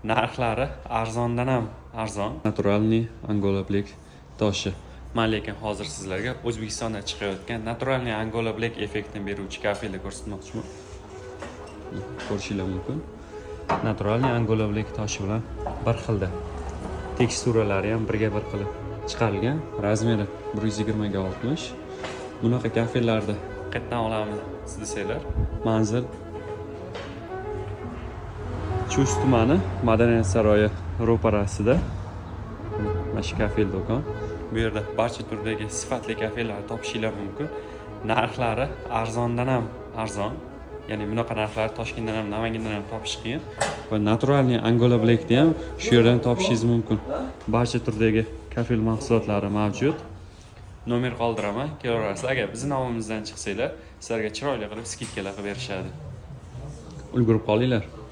Narxlari arzondan ham arzon. Naturalniy Angola Black toshi. Men lekin hozir sizlarga O'zbekistonda chiqayotgan Naturalniy Angola Black effektini beruvchi kafelni ko'rsatmoqchiman. Ko'rishingiz mumkin. Naturalniy Angola Black toshi bilan bir xilda. Teksturalari ham birga bir xil chiqarilgan. Razmeri 120 ga 60. Bunaqa kafellarda qayerdan olamiz desanglar, manzil Chust tumani Madaniyat saroyi ro'parasida mana shu kafel do'kon. Bu yerda barcha turdagi sifatli kafelarni topishingiz mumkin. Narxlari arzondan ham arzon. Ya'ni bunaqa narxlar Toshkentdan ham, Namangandan ham topish qiyin. Va Naturalniy Angola Black'ni ham shu yerdan topishingiz mumkin. Barcha turdagi kafel mahsulotlari mavjud. Nomer qoldiraman, kelaverasiz. Agar bizning nomimizdan chiqsanglar, sizlarga chiroyli qilib skidkalar qilib berishadi. Ulgurib qolinglar.